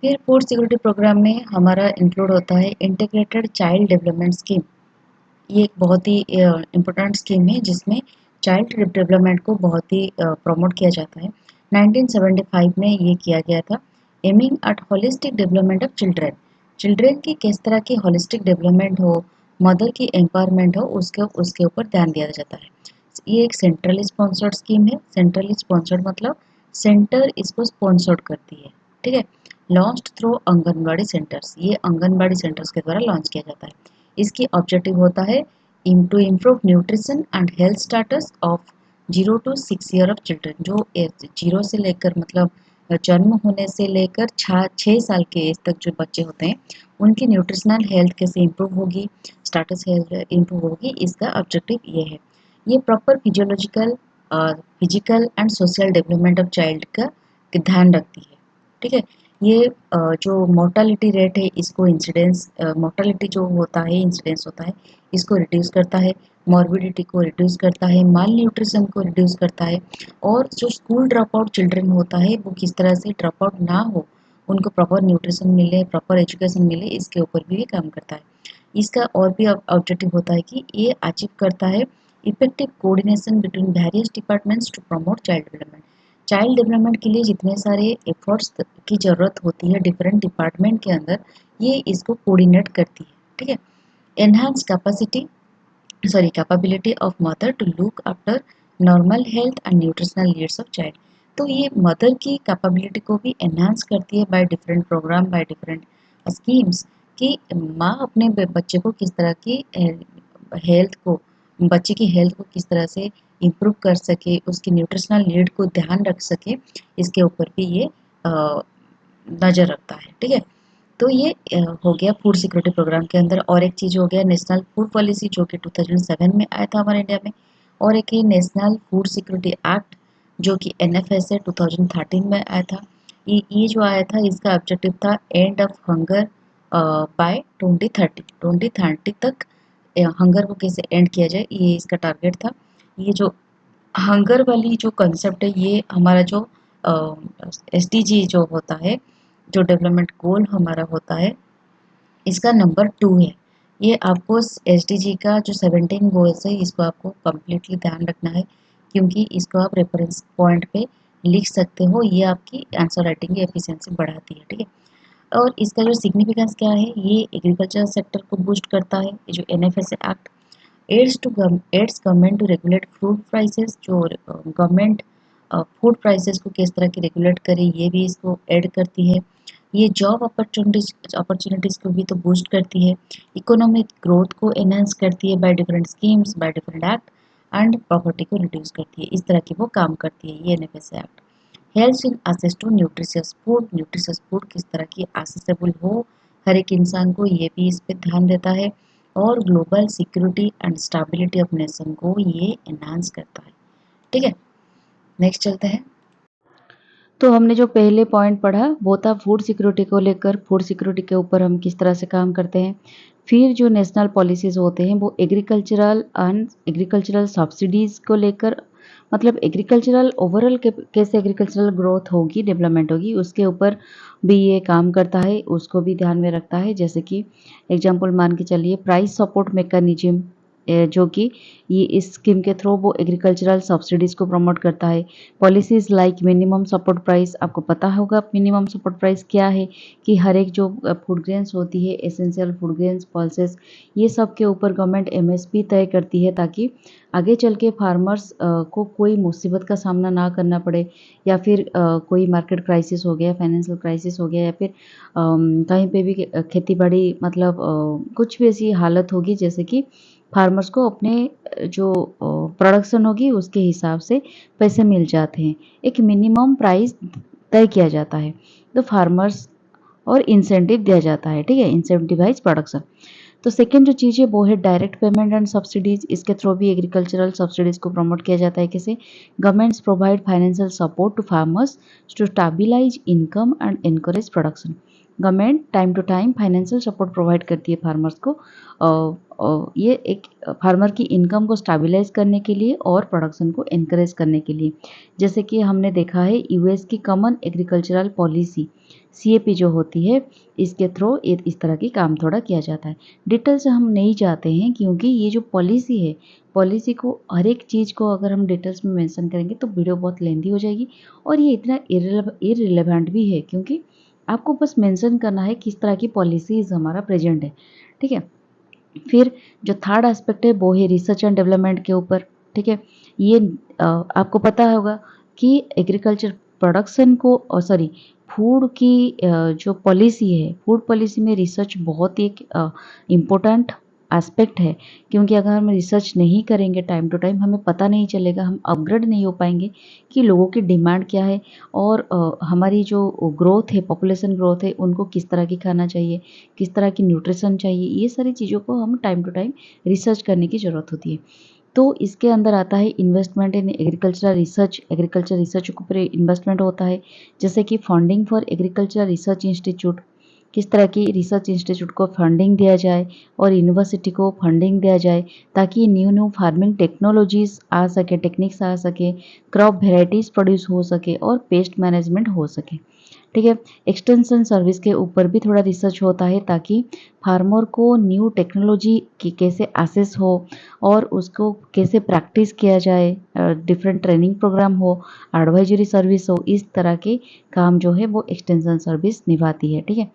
फिर फूड सिक्योरिटी प्रोग्राम में हमारा इंक्लूड होता है इंटीग्रेटेड चाइल्ड डेवलपमेंट स्कीम। ये एक बहुत ही इम्पोर्टेंट स्कीम है जिसमें चाइल्ड डेवलपमेंट को बहुत ही प्रमोट किया जाता है। 1975 में ये किया गया था, aiming at holistic development of children. Children की किस तरह की होलिस्टिक डेवलपमेंट हो, मदर की एम्पावरमेंट हो, उसके उसके ऊपर ध्यान दिया जाता है। ये एक सेंट्रली स्पॉन्सर्ड स्कीम है। सेंट्रली स्पॉन्सर्ड मतलब सेंटर इसको स्पॉन्सर्ड करती है। ठीक है, लॉन्च्ड थ्रू आंगनबाड़ी सेंटर्स, ये आंगनबाड़ी सेंटर्स के द्वारा लॉन्च किया जाता है। इसकी ऑब्जेक्टिव होता है to improve nutrition and health status of 0 to 6 year of children. जो 0 से लेकर मतलब जन्म होने से लेकर 6 साल के एज तक जो बच्चे होते हैं, उनकी न्यूट्रिशनल हेल्थ कैसे इम्प्रूव होगी, स्टेटस हेल्थ इम्प्रूव होगी, इसका ऑब्जेक्टिव ये है। ये proper physical and social development of child का ध्यान रखती है। ठीक है, ये जो मोर्टालिटी रेट है, इसको इंसिडेंस मोर्टालिटी जो होता है, इंसिडेंस होता है, इसको रिड्यूस करता है, मॉर्बिडिटी को रिड्यूस करता है, माल न्यूट्रिशन को रिड्यूस करता है। और जो स्कूल ड्रॉप आउट चिल्ड्रन होता है, वो किस तरह से ड्रॉप आउट ना हो, उनको प्रॉपर न्यूट्रिशन मिले, प्रॉपर एजुकेशन मिले, इसके ऊपर भी ये काम करता है। इसका और भी ऑब्जेक्टिव होता है कि ये अचीव करता है effective coordination between various departments to promote child development. Child development के लिए जितने सारे एफर्ट्स की ज़रूरत होती है डिफरेंट डिपार्टमेंट के अंदर, ये इसको कोऑर्डिनेट करती है। ठीक है, enhance capability of mother to look after normal health and nutritional needs of child. तो ये मदर की कैपेबिलिटी को भी एनहांस करती है by different programme, by different schemes, कि माँ अपने बच्चे को किस तरह की हेल्थ को, बच्चे की हेल्थ को किस तरह से इम्प्रूव कर सके, उसकी न्यूट्रिशनल नीड को ध्यान रख सके, इसके ऊपर भी ये नज़र रखता है। ठीक है, तो ये हो गया फूड सिक्योरिटी प्रोग्राम के अंदर। और एक चीज़ हो गया नेशनल फूड पॉलिसी, जो कि 2007 में आया था हमारे इंडिया में। और एक है नेशनल फूड सिक्योरिटी एक्ट, जो कि NFS है, 2013 में आया था। ये जो आया था, इसका ऑब्जेक्टिव था एंड ऑफ हंगर बाय 2030 तक हंगर को कैसे एंड किया जाए, ये इसका टारगेट था। ये जो हंगर वाली जो कंसेप्ट है, ये हमारा जो SDG जो होता है, जो डेवलपमेंट गोल हमारा होता है, इसका नंबर 2 है। ये आपको SDG का जो 17 गोल्स है, इसको आपको कम्प्लीटली ध्यान रखना है, क्योंकि इसको आप रेफरेंस पॉइंट पे लिख सकते हो। ये आपकी आंसर राइटिंग की एफिशिएंसी बढ़ाती है। ठीक है, और इसका जो सिग्निफिकेंस क्या है, ये एग्रीकल्चर सेक्टर को बूस्ट करता है। ये जो NFS act aids government to regulate food prices, जो गवर्नमेंट फूड प्राइसेस को किस तरह की रेगुलेट करे, ये भी इसको ऐड करती है। ये जॉब अपॉर्चुनिटीज को भी तो बूस्ट करती है, इकोनॉमिक ग्रोथ को एनहांस करती है by different schemes, by different act, and property को रिड्यूस करती है। इस तरह की वो काम करती है ये NFS act. Health in access to nutritious food किस तरह की एक्सेसिबल हो हर एक इंसान को, ये भी इस पे ध्यान देता है। और global security and stability of nation को ये एनहांस करता है। ठीक है, नेक्स्ट चलते हैं। तो हमने जो पहले पॉइंट पढ़ा वो था फूड सिक्योरिटी को लेकर, फूड सिक्योरिटी के ऊपर हम किस तरह से काम करते हैं। फिर जो नेशनल पॉलिसीज़ होते हैं वो एग्रीकल्चरल सब्सिडीज़ को लेकर, मतलब एग्रीकल्चरल ओवरऑल कैसे एग्रीकल्चरल ग्रोथ होगी, डेवलपमेंट होगी, उसके ऊपर भी ये काम करता है, उसको भी ध्यान में रखता है। जैसे कि एग्जांपल मान के चलिए प्राइस सपोर्ट मैकेनिज्म, जो कि ये इस स्कीम के थ्रू वो एग्रीकल्चरल सब्सिडीज़ को प्रमोट करता है। Policies like minimum support price, आपको पता होगा मिनिमम सपोर्ट प्राइस क्या है, कि हर एक जो फूड ग्रेन्स होती है, एसेंशियल फूड ग्रेन्स, पल्सेस, ये सब के ऊपर गवर्नमेंट MSP तय करती है, ताकि आगे चल के फार्मर्स को कोई मुसीबत का सामना ना करना पड़े, या फिर कोई मार्केट क्राइसिस हो गया, फाइनेंशियल क्राइसिस हो गया, या फिर कहीं पे भी खेती बाड़ी, मतलब कुछ भी ऐसी हालत होगी जैसे कि फार्मर्स को अपने जो प्रोडक्शन होगी उसके हिसाब से पैसे मिल जाते हैं। एक मिनिमम प्राइस तय किया जाता है, तो फार्मर्स और इंसेंटिव दिया जाता है। ठीक है, इंसेंटिवाइज प्रोडक्शन। तो सेकंड जो चीज़ है वो है डायरेक्ट पेमेंट एंड सब्सिडीज। इसके थ्रू भी एग्रीकल्चरल सब्सिडीज को प्रमोट किया जाता है। कैसे? Governments provide financial support to farmers to stabilise income and encourage production. Government time to time financial support provide करती है फार्मर्स को, ये एक फार्मर की इनकम को स्टेबलाइज करने के लिए और प्रोडक्शन को एनकरेज करने के लिए। जैसे कि हमने देखा है US की कॉमन एग्रीकल्चरल पॉलिसी CAP जो होती है, इसके थ्रू इस तरह की काम थोड़ा किया जाता है। डिटेल से हम नहीं जाते हैं, क्योंकि ये जो पॉलिसी है, पॉलिसी को हर एक चीज़ को अगर हम डिटेल्स में मेंशन करेंगे तो वीडियो बहुत लेंदी हो जाएगी, और ये इतना इररिलेवेंट भी है, क्योंकि आपको बस मेंशन करना है किस तरह की पॉलिसीज़ हमारा प्रेजेंट है। ठीक है, फिर जो थर्ड एस्पेक्ट है वो है रिसर्च एंड डेवलपमेंट के ऊपर। ठीक है, ये आपको पता होगा कि एग्रीकल्चर प्रोडक्शन को, सॉरी, फूड की जो पॉलिसी है, फूड पॉलिसी में रिसर्च बहुत ही एक इम्पोर्टेंट एस्पेक्ट है, क्योंकि अगर हम रिसर्च नहीं करेंगे टाइम टू टाइम, हमें पता नहीं चलेगा, हम अपग्रेड नहीं हो पाएंगे कि लोगों की डिमांड क्या है, और हमारी जो ग्रोथ है, पॉपुलेशन ग्रोथ है, उनको किस तरह की खाना चाहिए, किस तरह की न्यूट्रिशन चाहिए, ये सारी चीज़ों को हम टाइम टू टाइम रिसर्च करने की ज़रूरत होती है। तो इसके अंदर आता है इन्वेस्टमेंट इन एग्रीकल्चर रिसर्च के ऊपर इन्वेस्टमेंट होता है। जैसे कि funding for agriculture research institute, किस तरह की रिसर्च इंस्टीट्यूट को फंडिंग दिया जाए और यूनिवर्सिटी को फंडिंग दिया जाए, ताकि न्यू न्यू फार्मिंग टेक्नोलॉजीज आ सके, टेक्निक्स आ सके, क्रॉप वेराइटीज़ प्रोड्यूस हो सके, और पेस्ट मैनेजमेंट हो सके। ठीक है, एक्सटेंशन सर्विस के ऊपर भी थोड़ा रिसर्च होता है, ताकि फार्मर को न्यू टेक्नोलॉजी की कैसे एक्सेस हो और उसको कैसे प्रैक्टिस किया जाए, डिफरेंट ट्रेनिंग प्रोग्राम हो, एडवाइजरी सर्विस हो, इस तरह के काम जो है वो एक्सटेंशन सर्विस निभाती है। ठीक है,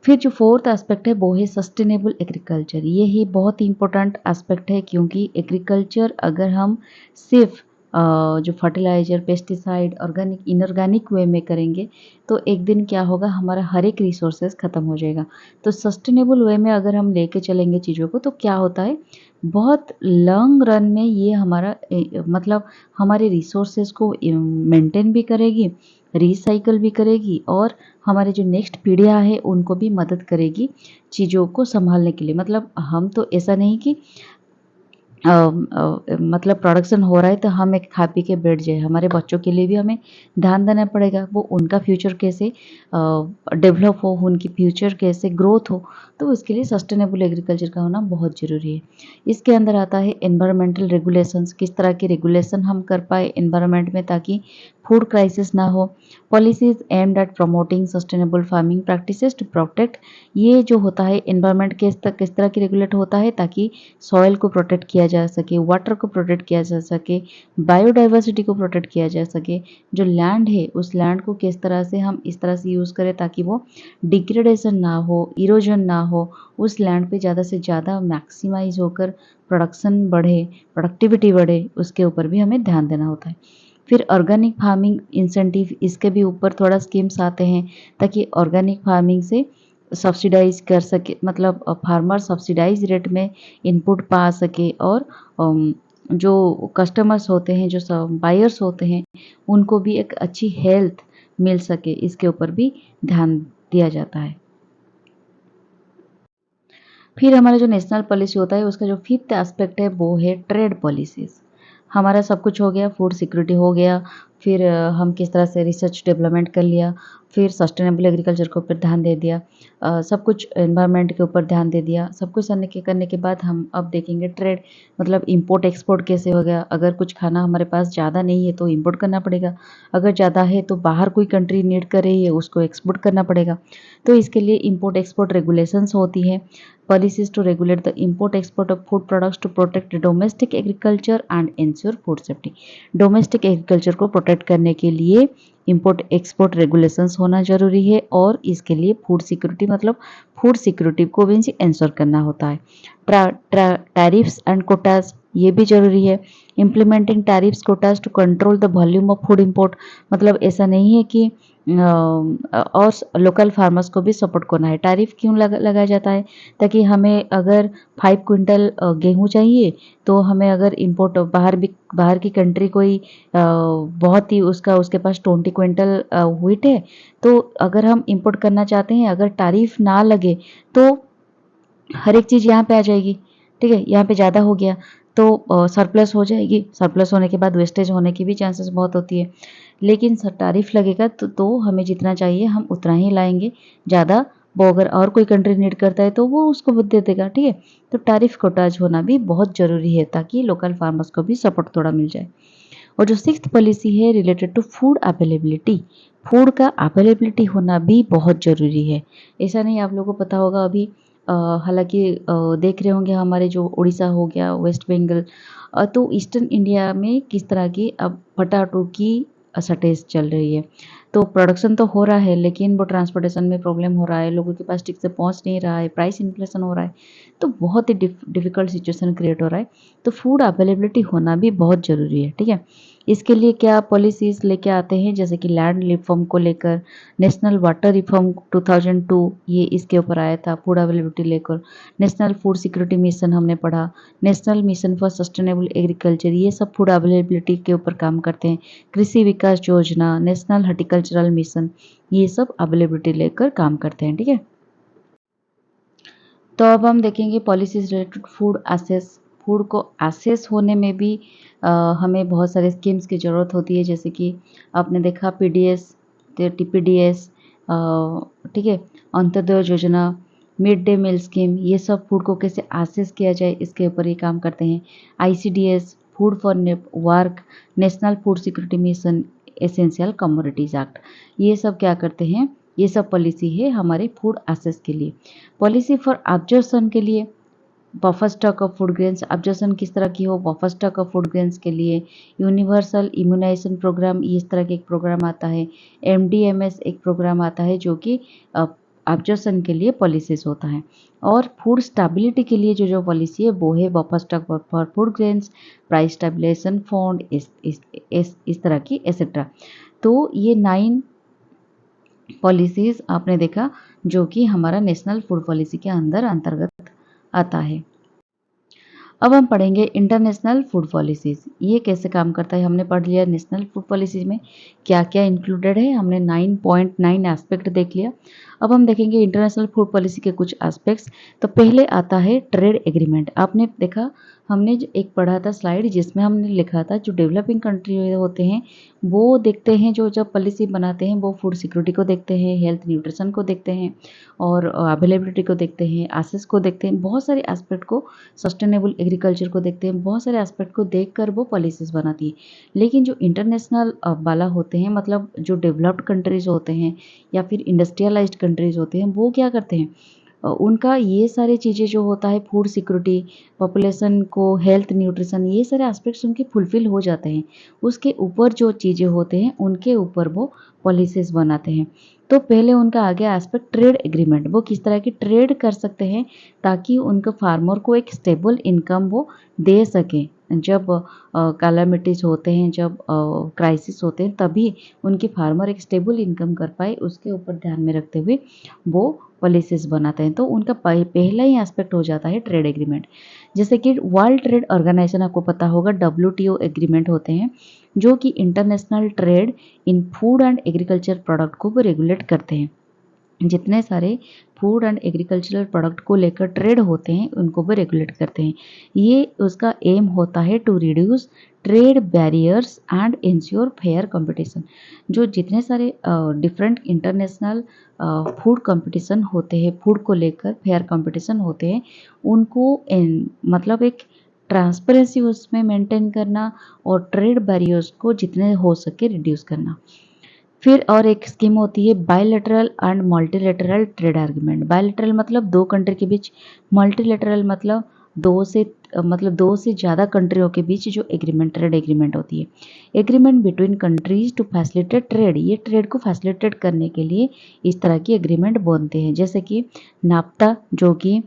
फिर जो फोर्थ एस्पेक्ट है वो है सस्टेनेबल एग्रीकल्चर। ये ही बहुत ही इंपॉर्टेंट एस्पेक्ट है, क्योंकि एग्रीकल्चर अगर हम सिर्फ जो फर्टिलाइज़र, पेस्टिसाइड, ऑर्गेनिक, इनऑर्गेनिक वे में करेंगे तो एक दिन क्या होगा, हमारा हर एक रिसोर्सेज़ ख़त्म हो जाएगा। तो सस्टेनेबल वे में अगर हम लेके चलेंगे चीज़ों को तो क्या होता है, बहुत लॉन्ग रन में ये हमारा मतलब हमारे रिसोर्सेज़ को मेंटेन भी करेगी, रिसाइकल भी करेगी और हमारे जो नेक्स्ट पीढ़ियाँ हैं उनको भी मदद करेगी चीज़ों को सँभालने के लिए। मतलब हम तो ऐसा नहीं कि मतलब प्रोडक्शन हो रहा है तो हम एक खा पी के बैठ जाए, हमारे बच्चों के लिए भी हमें ध्यान देना पड़ेगा, वो उनका फ्यूचर कैसे डेवलप हो, उनकी फ्यूचर कैसे ग्रोथ हो, तो उसके लिए सस्टेनेबल एग्रीकल्चर का होना बहुत ज़रूरी है। इसके अंदर आता है एनवायरमेंटल रेगुलेशंस, किस तरह के रेगुलेशन हम कर पाए एनवायरमेंट में ताकि फूड क्राइसिस ना हो। Policies aimed at promoting sustainable farming practices to protect, ये जो होता है एनवायरमेंट किस तरह की रेगुलेट होता है ताकि सॉइल को प्रोटेक्ट किया जा सके, वाटर को प्रोटेक्ट किया जा सके, बायोडाइवर्सिटी को प्रोटेक्ट किया जा सके, जो लैंड है उस लैंड को किस तरह से हम इस तरह से यूज़ करें ताकि वो डिग्रेडेशन ना हो, इरोजन ना हो, उस लैंड पे ज़्यादा से ज़्यादा मैक्सिमाइज होकर प्रोडक्शन बढ़े, प्रोडक्टिविटी बढ़े, उसके ऊपर भी हमें ध्यान देना होता है। फिर ऑर्गेनिक फार्मिंग इंसेंटिव, इसके भी ऊपर थोड़ा स्कीम्स आते हैं ताकि ऑर्गेनिक फार्मिंग से सब्सिडाइज कर सके, मतलब फार्मर सब्सिडाइज रेट में इनपुट पा सके और जो कस्टमर्स होते हैं, जो बायर्स होते हैं, उनको भी एक अच्छी हेल्थ मिल सके, इसके ऊपर भी ध्यान दिया जाता है। फिर हमारा जो नेशनल पॉलिसी होता है उसका जो फिफ्थ एस्पेक्ट है वो है ट्रेड पॉलिसीज़। हमारा सब कुछ हो गया, फूड सिक्योरिटी हो गया, फिर हम किस तरह से रिसर्च डेवलपमेंट कर लिया, फिर सस्टेनेबल एग्रीकल्चर के ऊपर ध्यान दे दिया, सब कुछ एनवायरनमेंट के ऊपर ध्यान दे दिया। सब कुछ करने के बाद हम अब देखेंगे ट्रेड, मतलब इम्पोर्ट एक्सपोर्ट कैसे हो गया। अगर कुछ खाना हमारे पास ज़्यादा नहीं है तो इम्पोर्ट करना पड़ेगा, अगर ज़्यादा है तो बाहर कोई कंट्री नीड कर रही है उसको एक्सपोर्ट करना पड़ेगा। तो इसके लिए इम्पोर्ट एक्सपोर्ट रेगुलेशंस होती है, policies to regulate the import export of food products to protect domestic agriculture and ensure food safety। Domestic agriculture को प्रोटेक्ट करने के लिए इंपोर्ट एक्सपोर्ट रेगुलेशंस होना जरूरी है और इसके लिए फूड सिक्योरिटी, मतलब फूड सिक्योरिटी को भी इंश्योर करना होता है। टैरिफ्स एंड कोटास, ये भी जरूरी है। Implementing tariffs quotas to control the volume of food import, मतलब ऐसा नहीं है कि और लोकल फार्मर्स को भी सपोर्ट करना है। टैरिफ क्यों लगाया जाता है, ताकि हमें अगर 5 क्विंटल गेहूँ चाहिए तो हमें अगर इंपोर्ट बाहर की कंट्री कोई बहुत ही उसके पास 20 क्विंटल व्हीट है, तो अगर हम इंपोर्ट करना चाहते हैं, अगर टैरिफ ना लगे तो हर एक चीज़ यहाँ पे आ जाएगी। ठीक है, यहाँ पे ज़्यादा हो गया तो सरप्लस हो जाएगी, सरप्लस होने के बाद वेस्टेज होने की भी चांसेस बहुत होती है। लेकिन टैरिफ लगेगा तो हमें जितना चाहिए हम उतना ही लाएंगे, ज़्यादा वो अगर और कोई कंट्री नीड करता है तो वो उसको दे देगा। ठीक है, तो टैरिफ कोटाज होना भी बहुत ज़रूरी है ताकि लोकल फार्मर्स को भी सपोर्ट थोड़ा मिल जाए। और जो सिक्स्थ पॉलिसी है related to food availability, food का अवेलेबिलिटी होना भी बहुत ज़रूरी है। ऐसा नहीं, आप लोगों को पता होगा अभी हालांकि देख रहे होंगे हमारे जो उड़ीसा हो गया, वेस्ट बंगाल, तो ईस्टर्न इंडिया में किस तरह की अब पोटैटो की शॉर्टेज चल रही है। तो प्रोडक्शन तो हो रहा है लेकिन वो ट्रांसपोर्टेशन में प्रॉब्लम हो रहा है, लोगों के पास ठीक से पहुंच नहीं रहा है, प्राइस इन्फ्लेशन हो रहा है, तो बहुत ही डिफ़िकल्ट सिचुएशन क्रिएट हो रहा है। तो फूड अवेलेबिलिटी होना भी बहुत ज़रूरी है। ठीक है, इसके लिए क्या पॉलिसीज़ लेके आते हैं, जैसे कि लैंड रिफॉर्म को लेकर, नेशनल वाटर रिफॉर्म 2002 ये इसके ऊपर आया था फूड अवेलेबिलिटी लेकर, नेशनल फूड सिक्योरिटी मिशन हमने पढ़ा, national mission for sustainable agriculture, ये सब फूड अवेलेबिलिटी के ऊपर काम करते हैं। कृषि विकास योजना, नेशनल हॉर्टिकल्चरल मिशन, ये सब अवेलेबिलिटी लेकर काम करते हैं। ठीक है, तो अब हम देखेंगे policies related food access. Food को एसेस होने में भी हमें बहुत सारे स्कीम्स की ज़रूरत होती है, जैसे कि आपने देखा पीडीएस, टीपीडीएस, ठीक है, अंत्योदय योजना, मिड डे मील स्कीम, ये सब फूड को कैसे एसेस किया जाए इसके ऊपर ही काम करते हैं। ICDS, food for work, national food security mission, essential commodities act, ये सब क्या करते हैं, ये सब पॉलिसी है हमारे फूड एसेस के लिए। पॉलिसी फॉर ऑब्जर्वेशन के लिए, buffer stock of food grains, observation किस तरह की हो, buffer stock of food grains के लिए। यूनिवर्सल इम्यूनाइजेशन प्रोग्राम, इस तरह के एक प्रोग्राम आता है। एमडीएमएस एक प्रोग्राम आता है जो कि ऑब्जर्वेशन के लिए पॉलिसीज होता है। और फूड स्टेबिलिटी के लिए जो पॉलिसी है वो है buffer stock for food grains, price stabilisation fund, इस तरह की एसेट्रा। तो ये 9 पॉलिसीज आपने देखा जो कि हमारा नेशनल फूड पॉलिसी के अंतर्गत आता है। अब हम पढ़ेंगे इंटरनेशनल फूड पॉलिसीज, ये कैसे काम करता है। हमने पढ़ लिया नेशनल फूड पॉलिसीज में क्या क्या इंक्लूडेड है, हमने 9.9 एस्पेक्ट देख लिया। अब हम देखेंगे इंटरनेशनल फूड पॉलिसी के कुछ एस्पेक्ट्स। तो पहले आता है ट्रेड एग्रीमेंट। आपने देखा हमने एक पढ़ा था स्लाइड जिसमें हमने लिखा था जो डेवलपिंग कंट्री होते हैं वो देखते हैं, जो जब पॉलिसी बनाते हैं वो फूड सिक्योरिटी को देखते हैं, हेल्थ न्यूट्रिशन को देखते हैं और अवेलेबिलिटी को देखते हैं, एसेस को देखते हैं, बहुत सारे एस्पेक्ट को, सस्टेनेबल एग्रीकल्चर को देखते हैं, बहुत सारे एस्पेक्ट को देखकर वो पॉलिसीज बनाती है। लेकिन जो इंटरनेशनल वाला होते हैं, मतलब जो डेवलप्ड कंट्रीज होते हैं या फिर इंडस्ट्रियलाइज्ड कंट्रीज होते हैं, वो क्या करते हैं, उनका ये सारी चीज़ें जो होता है फूड सिक्योरिटी, पॉपुलेशन को हेल्थ न्यूट्रिशन, ये सारे एस्पेक्ट्स उनके फुलफिल हो जाते हैं। उसके ऊपर जो चीज़ें होते हैं उनके ऊपर वो पॉलिसीज बनाते हैं। तो पहले उनका आ गया एस्पेक्ट ट्रेड एग्रीमेंट। वो किस तरह की ट्रेड कर सकते हैं ताकि उनके फार्मर को एक स्टेबल इनकम वो दे सकें। जब कैलामिटीज होते हैं, जब क्राइसिस होते हैं, तभी उनके फार्मर एक स्टेबल इनकम कर पाए, उसके ऊपर ध्यान में रखते हुए वो पॉलिसीज बनाते हैं। तो उनका पहला ही एस्पेक्ट हो जाता है ट्रेड एग्रीमेंट। जैसे कि वर्ल्ड ट्रेड ऑर्गेनाइजेशन आपको पता होगा, WTO एग्रीमेंट होते हैं जो कि international trade in food and agriculture product को वो रेगुलेट करते हैं। जितने सारे फूड एंड एग्रीकल्चरल प्रोडक्ट को लेकर ट्रेड होते हैं उनको भी रेगुलेट करते हैं। ये उसका एम होता है to reduce trade barriers and ensure fair competition. जो जितने सारे डिफरेंट इंटरनेशनल फूड कंपटीशन होते हैं, फूड को लेकर फेयर कंपटीशन होते हैं, उनको मतलब एक ट्रांसपेरेंसी उसमें मेंटेन करना और ट्रेड बैरियर्स को जितने हो सके रिड्यूस करना। फिर और एक स्कीम होती है bilateral and multilateral trade agreement. Bilateral मतलब 2 कंट्री के बीच, मल्टीलैटरल मतलब 2 से ज़्यादा कंट्रियों के बीच जो एग्रीमेंट, ट्रेड एग्रीमेंट होती है। Agreement between countries to facilitate trade, ये ट्रेड को फैसिलिटेट करने के लिए इस तरह की एग्रीमेंट बनते हैं। जैसे कि नाफ्ता जो कि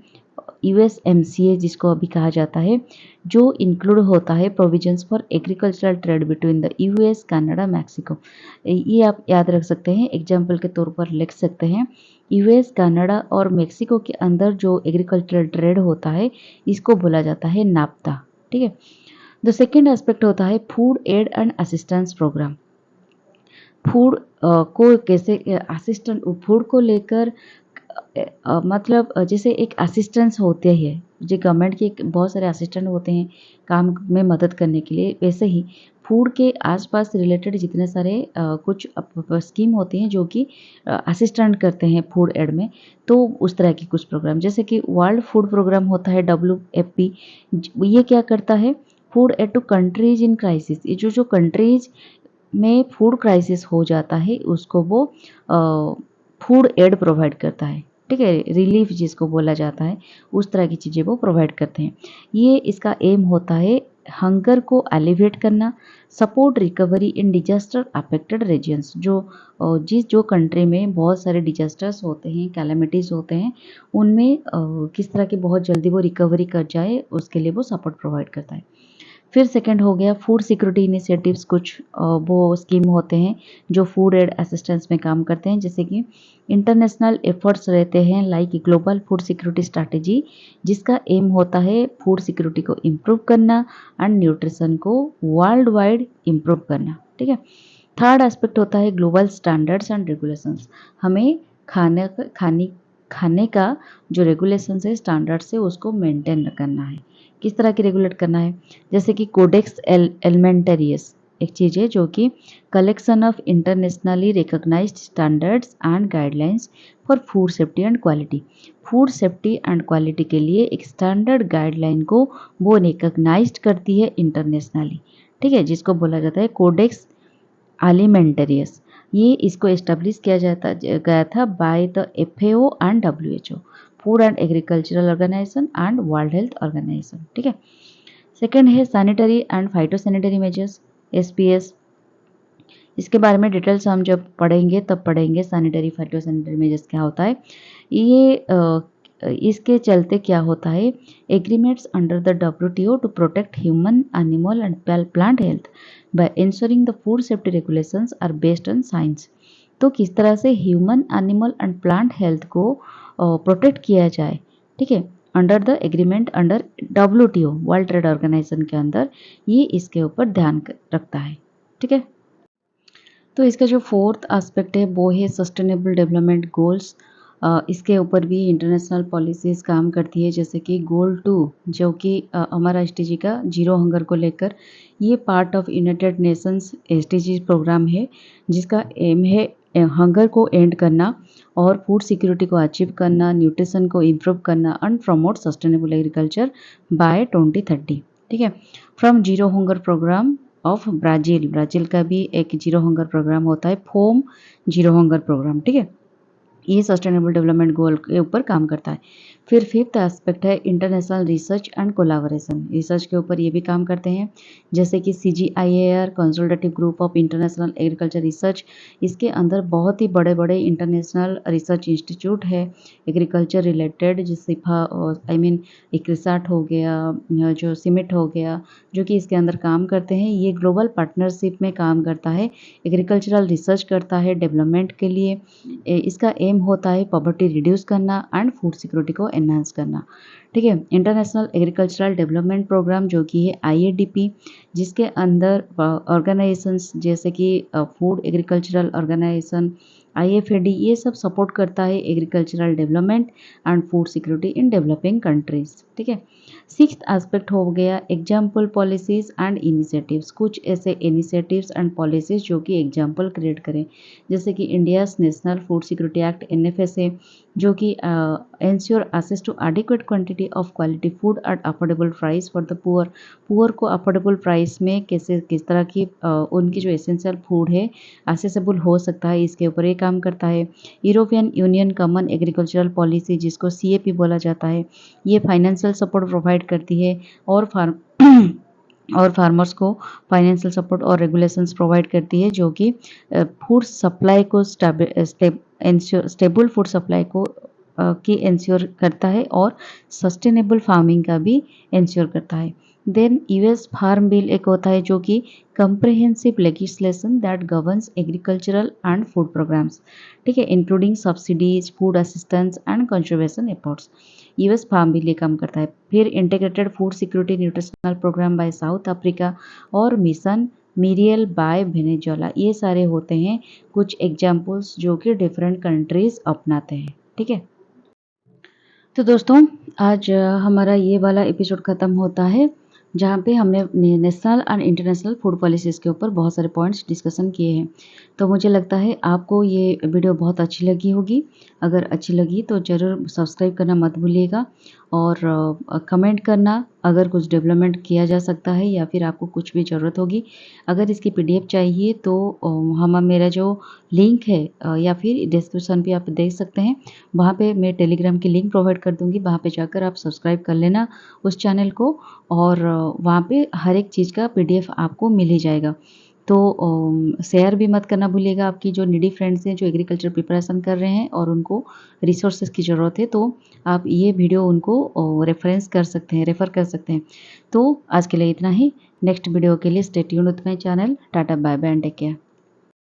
USMCA जिसको अभी कहा जाता है, जो इंक्लूड होता है provisions for agricultural trade between the US, Canada, Mexico. ये आप याद रख सकते हैं, एग्जाम्पल के तौर पर लिख सकते हैं। US, कनाडा और मेक्सिको के अंदर जो एग्रीकल्चरल ट्रेड होता है इसको बोला जाता है नाफ्ता। ठीक है। द सेकेंड एस्पेक्ट होता है food aid and assistance programme. Food को कैसे असिस्टेंट, फूड को लेकर मतलब जैसे एक असिस्टेंस होते हैं, जो गवर्नमेंट के बहुत सारे असिस्टेंट होते हैं काम में मदद करने के लिए, वैसे ही फूड के आसपास रिलेटेड जितने सारे कुछ स्कीम होती हैं जो कि असिस्टेंट करते हैं फूड एड में। तो उस तरह की कुछ प्रोग्राम, जैसे कि वर्ल्ड फूड प्रोग्राम होता है WFP, ये क्या करता है, food aid to countries in crisis. ये जो कंट्रीज में फूड क्राइसिस हो जाता है उसको वो फूड एड प्रोवाइड करता है। ठीक है, रिलीफ जिसको बोला जाता है, उस तरह की चीज़ें वो प्रोवाइड करते हैं। ये इसका एम होता है हंगर को एलिवेट करना, support recovery in disaster affected regions. जो कंट्री में बहुत सारे डिजास्टर्स होते हैं, कैलामिटीज़ होते हैं, उनमें किस तरह की बहुत जल्दी वो रिकवरी कर जाए, उसके लिए वो सपोर्ट प्रोवाइड करता है। फिर सेकंड हो गया फूड सिक्योरिटी इनिशिएटिव्स। कुछ वो स्कीम होते हैं जो फूड एड असिस्टेंस में काम करते हैं, जैसे कि इंटरनेशनल एफर्ट्स रहते हैं like global food security strategy, जिसका एम होता है फूड सिक्योरिटी को इम्प्रूव करना एंड न्यूट्रिशन को वर्ल्ड वाइड इम्प्रूव करना। ठीक है। थर्ड एस्पेक्ट होता है ग्लोबल स्टैंडर्ड्स एंड रेगुलेशंस। हमें खाने का जो रेगुलेशंस है, स्टैंडर्ड्स है, उसको मेंटेन करना है। किस तरह की रेगुलेट करना है, जैसे कि कोडेक्स एलिमेंटेरियस एक चीज़ है जो कि collection of internationally recognised standards and guidelines for food safety and quality. Food safety and quality के लिए एक स्टैंडर्ड गाइडलाइन को वो रिकॉग्नाइज्ड करती है इंटरनेशनली। ठीक है, जिसको बोला जाता है कोडेक्स एलिमेंटेरियस। ये इसको एस्टेब्लिश किया गया था by the FAO and WHO, food and agricultural organisation and world health organisation. ठीक है। सेकेंड है sanitary and phytosanitary measures, SPS। इसके बारे में डिटेल्स हम जब पढ़ेंगे तब पढ़ेंगे सैनिटरी फाइटोसैनिटरी मेजर्स क्या होता है। ये इसके चलते क्या होता है, agreements under the WTO to protect human animal and plant health by ensuring the food safety regulations are based on science. तो किस तरह से human animal and plant health को प्रोटेक्ट किया जाए, ठीक है, under the agreement under WTO world trade organisation के अंदर, ये इसके ऊपर ध्यान रखता है, ठीक है। तो इसका जो फोर्थ एस्पेक्ट है वो है सस्टेनेबल डेवलपमेंट गोल्स। इसके ऊपर भी इंटरनेशनल पॉलिसीज़ काम करती है, जैसे कि गोल 2 जो कि हमारा एसडीजी का जीरो हंगर को लेकर, ये part of United Nations SDG programme है, जिसका एम है हंगर को एंड करना और फूड सिक्योरिटी को अचीव करना, न्यूट्रिशन को इम्प्रूव करना and promote sustainable agriculture by 2030, ठीक है। From zero hunger programme of Brazil का भी एक जीरो हंगर प्रोग्राम होता है, फोम जीरो हंगर प्रोग्राम, ठीक है। ये सस्टेनेबल डेवलपमेंट गोल के ऊपर काम करता है। फिर फिफ्थ एस्पेक्ट है international research and collaboration. Research के ऊपर ये भी काम करते हैं, जैसे कि CGIAR consultative group of international agriculture research. इसके अंदर बहुत ही बड़े बड़े इंटरनेशनल रिसर्च इंस्टीट्यूट है एग्रीकल्चर रिलेटेड, जैसे इक्रिसाट हो गया, जो सिमिट हो गया, जो कि इसके अंदर काम करते हैं। ये ग्लोबल पार्टनरशिप में काम करता है, एग्रीकल्चरल रिसर्च करता है डेवलपमेंट के लिए। इसका एम होता है पॉवर्टी रिड्यूस करना एंड फूड सिक्योरिटी को एनहांस करना, ठीक है। इंटरनेशनल एग्रीकल्चरल डेवलपमेंट प्रोग्राम जो कि है IADP, जिसके अंदर ऑर्गेनाइजेशंस जैसे कि फूड एग्रीकल्चरल ऑर्गेनाइजेशन, IFAD, ये सब सपोर्ट करता है agricultural development and food security in developing countries, ठीक है। सिक्स्थ एस्पेक्ट हो गया एग्जाम्पल पॉलिसीज एंड इनिशिएटिव्स। कुछ ऐसे इनिशिएटिव्स एंड पॉलिसीज जो कि एग्जाम्पल क्रिएट करें, जैसे कि India's national food security act NFSA, जो कि ensure access to adequate quantity of quality food at affordable price for the poor को अफोर्डेबल प्राइस में कैसे किस तरह की उनकी जो एसेंशियल फूड है एक्सेसिबल हो सकता है, इसके ऊपर ये काम करता है। European union common agricultural policy, जिसको CAP बोला जाता है, ये फाइनेंशियल सपोर्ट प्रोवाइड करती है और फार्मर्स को फाइनेंशियल सपोर्ट और रेगुलेशंस प्रोवाइड करती है, जो कि फूड सप्लाई को स्टेबल फूड सप्लाई को की इंश्योर करता है और सस्टेनेबल फार्मिंग का भी इंश्योर करता है। देन US फार्म बिल एक होता है, जो कि comprehensive legislation that governs agricultural and food programs, ठीक है, including subsidies, food assistance and conservation efforts. US farm bill ये काम करता है। फिर integrated food security nutritional programme by South Africa और मिशन मीरियल बाय वेनेजुएला, ये सारे होते हैं कुछ एग्जाम्पल्स जो कि डिफरेंट कंट्रीज अपनाते हैं, ठीक है। तो दोस्तों, आज हमारा ये वाला एपिसोड ख़त्म होता है, जहाँ पे हमने national and international food policies के ऊपर बहुत सारे पॉइंट्स डिस्कशन किए हैं। तो मुझे लगता है आपको ये वीडियो बहुत अच्छी लगी होगी। अगर अच्छी लगी तो ज़रूर सब्सक्राइब करना मत भूलिएगा और कमेंट करना अगर कुछ डेवलपमेंट किया जा सकता है या फिर आपको कुछ भी ज़रूरत होगी। अगर इसकी PDF चाहिए तो मेरा जो लिंक है या फिर डिस्क्रिप्शन पे आप देख सकते हैं, वहाँ पे मैं टेलीग्राम की लिंक प्रोवाइड कर दूँगी। वहाँ पे जाकर आप सब्सक्राइब कर लेना उस चैनल को और वहाँ पे हर एक चीज़ का PDF आपको मिल ही जाएगा। तो शेयर भी मत करना भूलिएगा, आपकी जो नीडी फ्रेंड्स हैं जो एग्रीकल्चर प्रिपरेशन कर रहे हैं और उनको रिसोर्सेज की ज़रूरत है, तो आप ये वीडियो उनको रेफर कर सकते हैं। तो आज के लिए इतना ही। नेक्स्ट वीडियो के लिए stay tuned with my channel. टाटा, bye bye and take care.